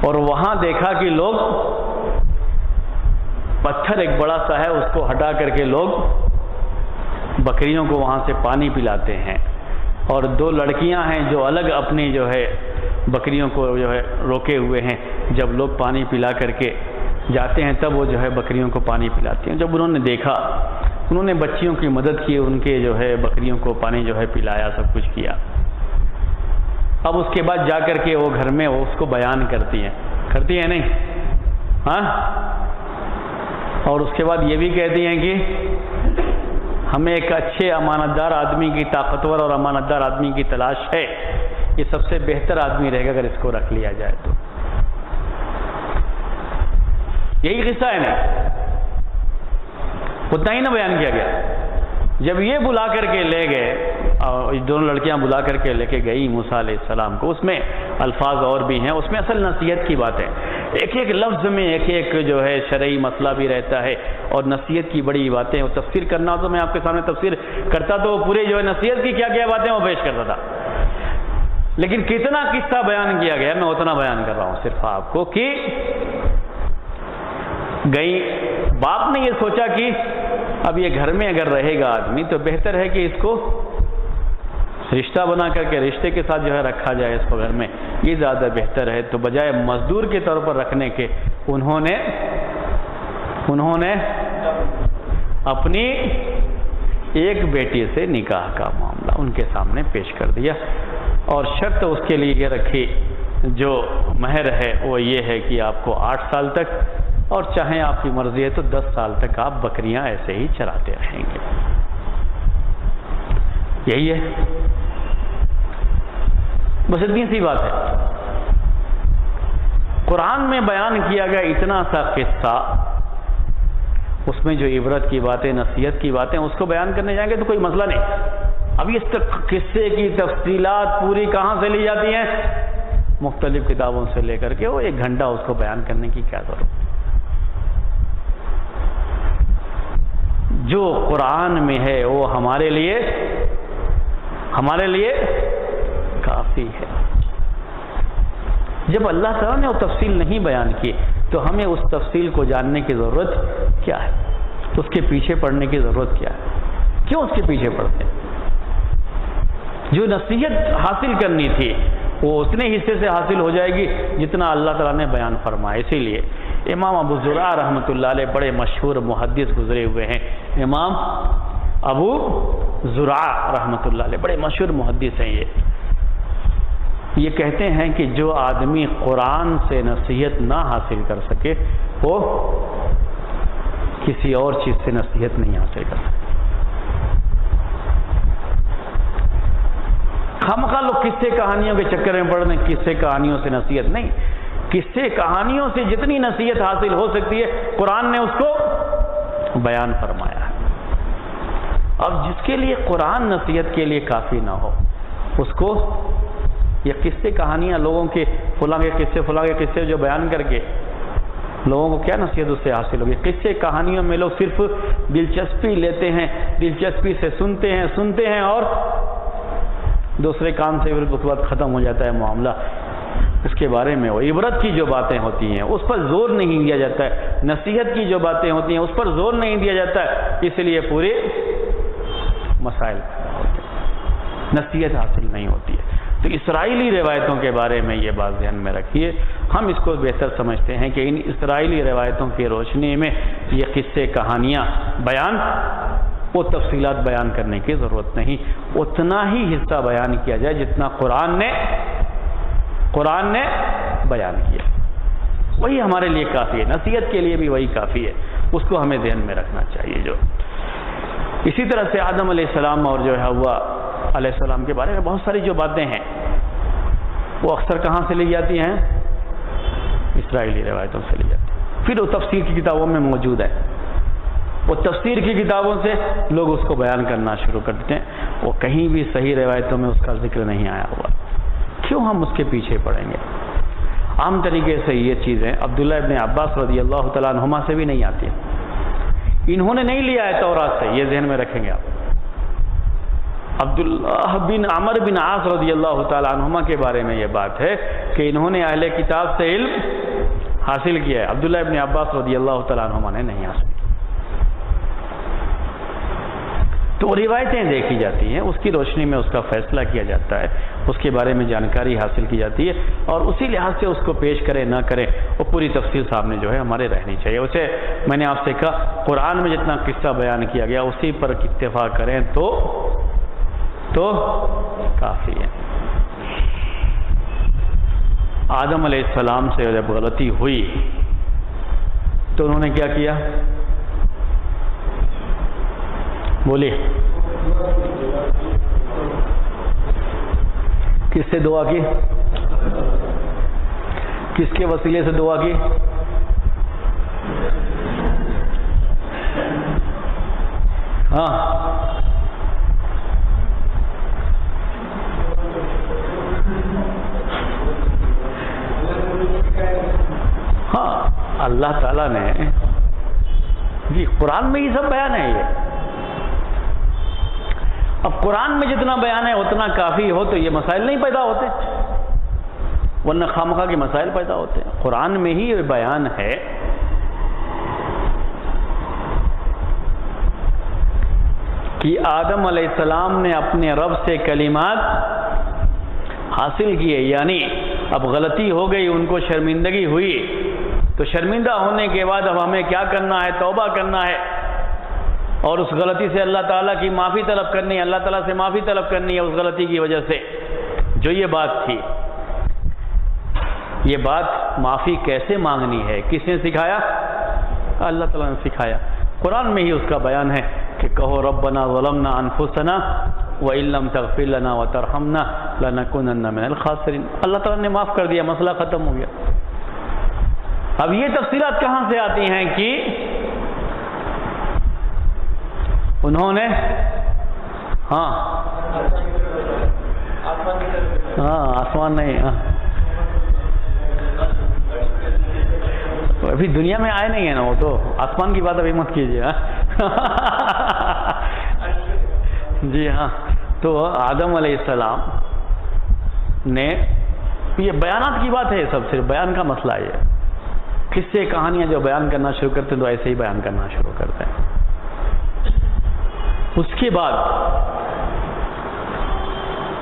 اور وہاں دیکھا کہ لوگ پتھر ایک بڑا سا ہے اس کو ہٹا کر کے لوگ بکریوں کو وہاں سے پانی پلاتے ہیں، اور دو لڑکیاں ہیں جو الگ اپنی جو ہے بکریوں کو جو ہے روکے ہوئے ہیں، جب لوگ پانی پلا کر کے جاتے ہیں تب وہ جو ہے بکریوں کو پانی پلاتی ہیں. جب انہوں نے دیکھا، انہوں نے بچیوں کی مدد کی، ان کے جو ہے بکریوں کو پانی جو ہے پلایا، سب کچھ کیا. اب اس کے بعد جا کر کے وہ گھر میں وہ اس کو بیان کرتی ہیں نہیں ہاں، اور اس کے بعد یہ بھی کہتی ہیں کہ ہمیں ایک اچھے امانت دار آدمی کی، طاقتور اور امانت دار آدمی کی تلاش ہے، یہ سب سے بہتر آدمی رہے گا اگر اس کو رکھ لیا جائے تو. یہی قصہ ہے نا، اتنا ہی نہ بیان کیا گیا. جب یہ بلا کر کے لے گئے، اور دونوں لڑکیاں بلا کر کے لے کے گئی موسیٰ علیہ السلام کو، اس میں الفاظ اور بھی ہیں، اس میں اصل نصیحت کی بات ہے. ایک ایک لفظ میں ایک ایک جو ہے شرعی مسئلہ بھی رہتا ہے، اور نصیحت کی بڑی باتیں. اور تفسیر کرنا ہو تو میں آپ کے سامنے تفسیر کرتا تو وہ پورے جو ہے نصیحت کی کیا کیا باتیں وہ پیش کرتا تھا، لیکن کتنا قصہ بیان کیا گیا میں اتنا بیان کر رہا ہوں صرف آپ کو. کہ گئی، باپ نے یہ سوچا کہ اب یہ گھر میں اگر رہے گا آدمی تو بہتر ہے کہ اس کو رشتہ بنا کر کے رشتے کے ساتھ جو ہے رکھا جائے اس کو گھر میں، یہ زیادہ بہتر ہے. تو بجائے مزدور کے طور پر رکھنے کے انہوں نے اپنی ایک بیٹی سے نکاح کا معاملہ ان کے سامنے پیش کر دیا، اور شرط اس کے لیے یہ رکھی جو مہر ہے وہ یہ ہے کہ آپ کو 8 سال تک، اور چاہیں آپ کی مرضی ہے تو 10 سال تک آپ بکریاں ایسے ہی چراتے رہیں گے. یہی ہے، بس اتنی سی بات ہے. قرآن میں بیان کیا گیا اتنا سا قصہ، اس میں جو عبرت کی باتیں، نصیحت کی باتیں، اس کو بیان کرنے جائیں گے تو کوئی مسئلہ نہیں. اب اس قصے کی تفصیلات پوری کہاں سے لی جاتی ہیں؟ مختلف کتابوں سے لے کر کے، وہ 1 گھنٹہ اس کو بیان کرنے کی کیا ضرورت. جو قرآن میں ہے وہ ہمارے لیے کافی ہے. جب اللہ تعالیٰ نے وہ تفصیل نہیں بیان کی تو ہمیں اس تفصیل کو جاننے کی ضرورت کیا ہے؟ اس کے پیچھے پڑنے کی ضرورت کیا ہے؟ کیوں اس کے پیچھے پڑتے ہیں؟ جو نصیحت حاصل کرنی تھی وہ اتنے حصے سے حاصل ہو جائے گی جتنا اللہ تعالیٰ نے بیان فرمایا. اسی لیے امام ابو زرع رحمۃ اللہ علیہ بڑے مشہور محدث گزرے ہوئے ہیں. امام ابو زرع رحمۃ اللہ علیہ بڑے مشہور محدث ہیں. یہ کہتے ہیں کہ جو آدمی قرآن سے نصیحت نہ حاصل کر سکے وہ کسی اور چیز سے نصیحت نہیں حاصل کر سکے. خامخواہ لوگ قصے کہانیوں کے چکر میں پڑ رہے ہیں. قصے کہانیوں سے نصیحت نہیں، قصے کہانیوں سے جتنی نصیحت حاصل ہو سکتی ہے قرآن نے اس کو بیان فرمایا ہے. اب جس کے لیے قرآن نصیحت کے لیے کافی نہ ہو، اس کو یہ قصے کہانیاں لوگوں کے فلاں کے قصے جو بیان کر کے لوگوں کو کیا نصیحت اس سے حاصل ہوگی؟ قصے کہانیوں میں لوگ صرف دلچسپی لیتے ہیں، دلچسپی سے سنتے ہیں اور دوسرے کام سے اس وقت ختم ہو جاتا ہے معاملہ. اس کے بارے میں وہ عبرت کی جو باتیں ہوتی ہیں اس پر زور نہیں دیا جاتا ہے، نصیحت کی جو باتیں ہوتی ہیں اس پر زور نہیں دیا جاتا ہے، اس لیے پورے مسائل ہوتے ہیں، نصیحت حاصل نہیں ہوتی ہے. تو اسرائیلی روایتوں کے بارے میں یہ بات ذہن میں رکھیے. ہم اس کو بہتر سمجھتے ہیں کہ ان اسرائیلی روایتوں کی روشنی میں یہ قصے کہانیاں بیان، وہ تفصیلات بیان کرنے کی ضرورت نہیں. اتنا ہی حصہ بیان کیا جائے جتنا قرآن نے بیان کیا، وہی ہمارے لیے کافی ہے. نصیحت کے لیے بھی وہی کافی ہے، اس کو ہمیں ذہن میں رکھنا چاہیے. جو اسی طرح سے آدم علیہ السلام اور جو ہے حوا علیہ السلام کے بارے میں بہت ساری جو باتیں ہیں وہ اکثر کہاں سے لی جاتی ہیں؟ اسرائیلی روایتوں سے لی جاتی ہے. پھر وہ تفسیر کی کتابوں میں موجود ہے. وہ تفسیر کی کتابوں سے لوگ اس کو بیان کرنا شروع کر دیتے ہیں. وہ کہیں بھی صحیح روایتوں میں اس کا ذکر نہیں آیا ہوا. کیوں ہم اس کے پیچھے پڑیں گے؟ عام طریقے سے یہ چیزیں عبداللہ ابن عباس رضی اللہ تعالیٰ عنہما سے بھی نہیں آتی ہیں. انہوں نے نہیں لیا ہے تورات سے، یہ ذہن میں رکھیں گے آپ. عبداللہ بن عمر بن عاص رضی اللہ تعالیٰ عنہما کے بارے میں یہ بات ہے کہ انہوں نے اہل کتاب سے علم حاصل کیا ہے. عبداللہ ابن عباس رضی اللہ تعالیٰ عنہما نے نہیں حاصل کیا. تو روایتیں دیکھی جاتی ہیں، اس کی روشنی میں اس کا فیصلہ کیا جاتا ہے، اس کے بارے میں جانکاری حاصل کی جاتی ہے، اور اسی لحاظ سے اس کو پیش کریں نہ کریں وہ پوری تفصیل سامنے جو ہے ہمارے رہنی چاہیے. اسے میں نے آپ سے کہا قرآن میں جتنا قصہ بیان کیا گیا اسی پر اتفاق کریں تو کافی ہے. آدم علیہ السلام سے جب غلطی ہوئی تو انہوں نے کیا کیا؟ بولیے. کس سے دعا کی؟ کس کے وسیلے سے دعا کی؟ ہاں اللہ تعالیٰ نے جی قرآن میں یہ سب بیان ہے. یہ اب قرآن میں جتنا بیان ہے اتنا کافی ہو تو یہ مسائل نہیں پیدا ہوتے، ورنہ خامخواہ کے مسائل پیدا ہوتے ہیں. قرآن میں ہی یہ بیان ہے کہ آدم علیہ السلام نے اپنے رب سے کلمات حاصل کیے، یعنی اب غلطی ہو گئی، ان کو شرمندگی ہوئی، تو شرمندہ ہونے کے بعد اب ہمیں کیا کرنا ہے؟ توبہ کرنا ہے، اور اس غلطی سے اللہ تعالیٰ کی معافی طلب کرنی ہے، اللہ تعالیٰ سے معافی طلب کرنی ہے اس غلطی کی وجہ سے جو یہ بات تھی. یہ بات معافی کیسے مانگنی ہے کس نے سکھایا؟ اللہ تعالیٰ نے سکھایا. قرآن میں ہی اس کا بیان ہے کہ کہو ربنا ظلمنا انفسنا وَإِن لَّمْ تَغْفِرْ لَنَا وَتَرْحَمْنَا لَنَكُونَنَّ مِنَ الْخَاسِرِينَ. اللہ تعالیٰ نے معاف کر دیا، مسئلہ ختم ہو گیا. اب یہ تفصیلات کہاں سے آتی ہیں کہ انہوں نے آسمان نہیں، ابھی دنیا میں آئے نہیں ہیں نا وہ، تو آسمان کی بات ابھی مت کیجیے. جی ہاں، تو آدم علیہ السلام نے، یہ بیانات کی بات ہے، سب صرف بیان کا مسئلہ ہے. یہ قصے کہانیاں جو بیان کرنا شروع کرتے ہیں تو ایسے ہی بیان کرنا شروع کرتے ہیں. اس کے بعد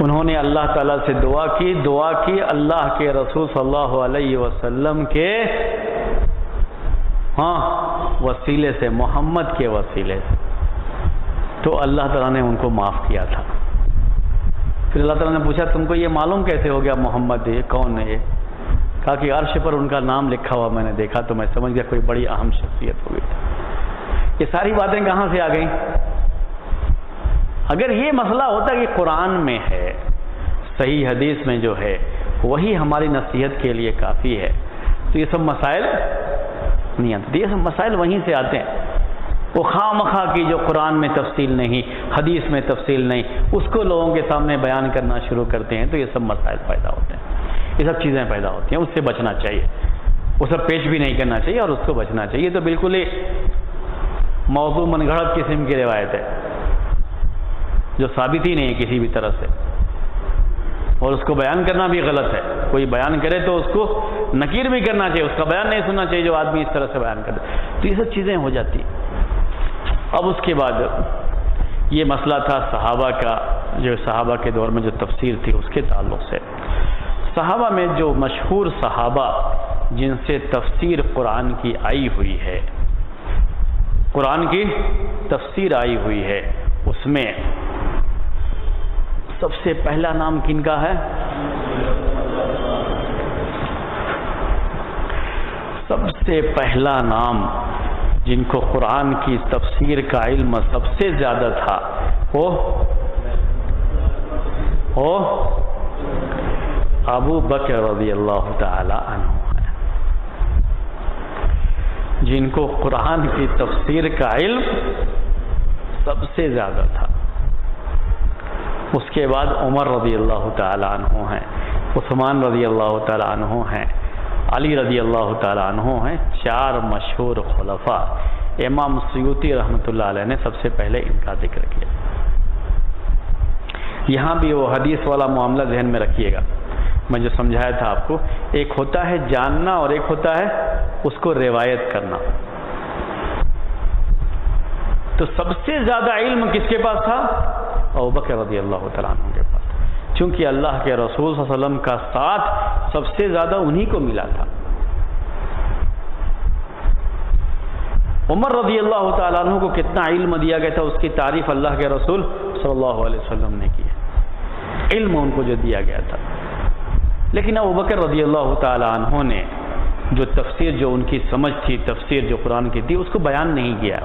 انہوں نے اللہ تعالیٰ سے دعا کی اللہ کے رسول صلی اللہ علیہ وسلم کے وسیلے سے، محمد کے وسیلے سے. تو اللہ تعالیٰ نے ان کو معاف کیا تھا. پھر اللہ تعالیٰ نے پوچھا تم کو یہ معلوم کیسے ہو گیا محمد یہ کون ہے؟ یہ کہا کہ عرش پر ان کا نام لکھا ہوا میں نے دیکھا تو میں سمجھ گیا کوئی بڑی اہم شخصیت ہو گئی. یہ ساری باتیں کہاں سے آ گئیں؟ اگر یہ مسئلہ ہوتا کہ قرآن میں ہے، صحیح حدیث میں جو ہے وہی ہماری نصیحت کے لیے کافی ہے، تو یہ سب مسائل نہیں آتے. یہ سب مسائل وہیں سے آتے ہیں. وہ خواہ مخواہ کی جو قرآن میں تفصیل نہیں، حدیث میں تفصیل نہیں، اس کو لوگوں کے سامنے بیان کرنا شروع کرتے ہیں تو یہ سب مسائل پیدا ہوتے ہیں. یہ سب چیزیں پیدا ہوتی ہیں، اس سے بچنا چاہیے. وہ سب پیش بھی نہیں کرنا چاہیے اور اس کو بچنا چاہیے. تو بالکل ہی موضوع من گھڑت قسم کی روایت ہے جو ثابت ہی نہیں ہے کسی بھی طرح سے، اور اس کو بیان کرنا بھی غلط ہے. کوئی بیان کرے تو اس کو نکیر بھی کرنا چاہیے، اس کا بیان نہیں سننا چاہیے جو آدمی اس طرح سے بیان کرے. تو یہ سب چیزیں ہو جاتی. اب اس کے بعد یہ مسئلہ تھا صحابہ کا، جو صحابہ کے دور میں جو تفسیر تھی اس کے تعلق سے. صحابہ میں جو مشہور صحابہ جن سے تفسیر قرآن کی آئی ہوئی ہے، قرآن کی تفسیر آئی ہوئی ہے، اس میں سب سے پہلا نام کن کا ہے؟ سب سے پہلا نام جن کو قرآن کی تفسیر کا علم سب سے زیادہ تھا وہ ابو بکر رضی اللہ تعالی عنہ ہے. جن کو قرآن کی تفسیر کا علم سب سے زیادہ تھا. اس کے بعد عمر رضی اللہ تعالیٰ عنہ ہیں، عثمان رضی اللہ تعالیٰ عنہ ہیں، علی رضی اللہ تعالیٰ عنہ ہیں. 4 مشہور خلفاء. امام سیوطی رحمۃ اللہ علیہ نے سب سے پہلے ان کا ذکر کیا. یہاں بھی وہ حدیث والا معاملہ ذہن میں رکھیے گا. میں جو سمجھایا تھا آپ کو، ایک ہوتا ہے جاننا اور ایک ہوتا ہے اس کو روایت کرنا. تو سب سے زیادہ علم کس کے پاس تھا؟ ابوبکر رضی اللہ تعالیٰ عنہ کے پاس، چونکہ اللہ کے رسول صلی اللہ علیہ وسلم کا ساتھ سب سے زیادہ انہی کو ملا تھا. عمر رضی اللہ تعالیٰ عنہ کو کتنا علم دیا گیا تھا، اس کی تعریف اللہ کے رسول صلی اللہ علیہ وسلم نے کی ہے، علم ان کو جو دیا گیا تھا. لیکن ابوبکر رضی اللہ تعالیٰ عنہ نے جو تفسیر، جو ان کی سمجھ تھی، تفسیر جو قرآن کی تھی، اس کو بیان نہیں کیا.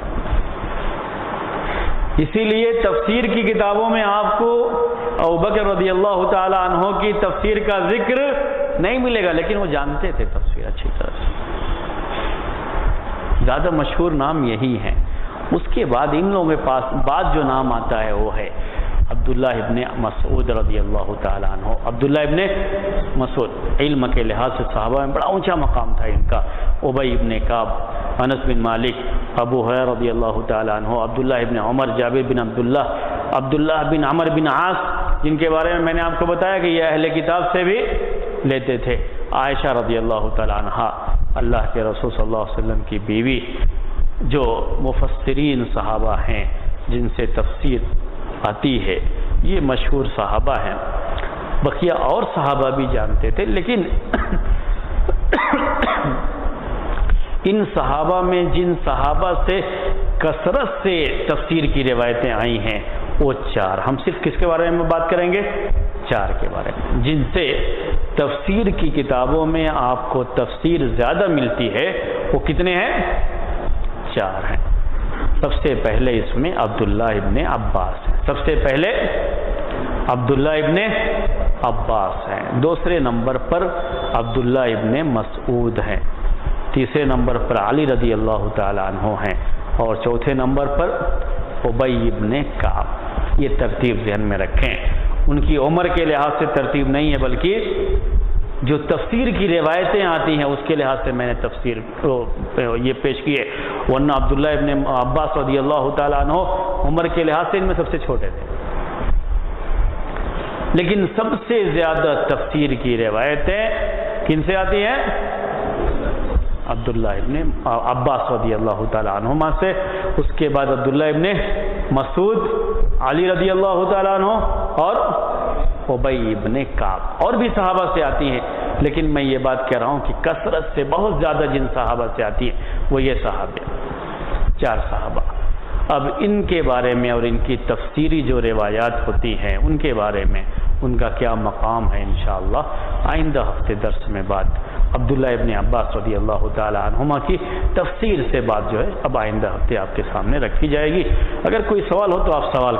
اسی لیے تفسیر کی کتابوں میں آپ کو ابوبکر رضی اللہ تعالیٰ عنہ کی تفسیر کا ذکر نہیں ملے گا، لیکن وہ جانتے تھے تفسیر اچھی طرح سے. زیادہ مشہور نام یہی ہیں. اس کے بعد ان لوگوں کے پاس بعد جو نام آتا ہے وہ ہے عبداللہ ابن مسعود رضی اللہ تعالیٰ عنہ. عبداللہ ابن مسعود علم کے لحاظ سے صحابہ میں بڑا اونچا مقام تھا ان کا. ابی ابن کعب، انس بن مالک، ابو ہریرہ رضی اللہ تعالیٰ عنہ، عبداللہ ابن عمر، جابر بن عبداللہ، عبداللہ بن عمر بن عاص، جن کے بارے میں نے آپ کو بتایا کہ یہ اہل کتاب سے بھی لیتے تھے. عائشہ رضی اللہ تعالیٰ عنہ، اللہ کے رسول صلی اللہ علیہ وسلم کی بیوی، جو مفسرین صحابہ ہیں جن سے تفسیر آتی ہے، یہ مشہور صحابہ ہیں. بقیہ اور صحابہ بھی جانتے تھے، لیکن ان صحابہ میں جن صحابہ سے کثرت سے تفسیر کی روایتیں آئی ہیں وہ 4. ہم صرف کس کے بارے میں بات کریں گے؟ 4 کے بارے میں، جن سے تفسیر کی کتابوں میں آپ کو تفسیر زیادہ ملتی ہے. وہ کتنے ہیں؟ 4 ہیں. سب سے پہلے اس میں عبداللہ ابن عباس ہیں. سب سے پہلے عبداللہ ابن عباس ہیں. دوسرے نمبر پر عبداللہ ابن مسعود ہیں. تیسرے نمبر پر علی رضی اللہ تعالیٰ عنہ ہیں. اور چوتھے نمبر پر ابی ابن کعب. یہ ترتیب ذہن میں رکھیں. ان کی عمر کے لحاظ سے ترتیب نہیں ہے، بلکہ جو تفسیر کی روایتیں آتی ہیں اس کے لحاظ سے میں نے تفسیر یہ پیش کی ہے. ورنہ عبداللہ ابن عباس رضی اللہ تعالیٰ عنہ عمر کے لحاظ سے ان میں سب سے چھوٹے تھے، لیکن سب سے زیادہ تفسیر کی روایتیں کن سے آتی ہیں؟ عبداللہ ابن عباس رضی اللہ تعالیٰ عنہما سے. اس کے بعد عبداللہ ابن مسعود، علی رضی اللہ تعالیٰ عنہ اور ابی ابن کعب. اور بھی صحابہ سے آتی ہیں، لیکن میں یہ بات کہہ رہا ہوں کہ کثرت سے بہت زیادہ جن صحابہ سے آتی ہے وہ یہ صحابہ، 4 صحابہ. اب ان کے بارے میں اور ان کی تفسیری جو روایات ہوتی ہیں ان کے بارے میں ان کا کیا مقام ہے، انشاءاللہ آئندہ ہفتے درس میں بات عبداللہ ابن عباس رضی اللہ تعالی عنہما کی تفسیر سے بات جو ہے اب آئندہ ہفتے آپ کے سامنے رکھی جائے گی. اگر کوئی سوال ہو تو آپ سوال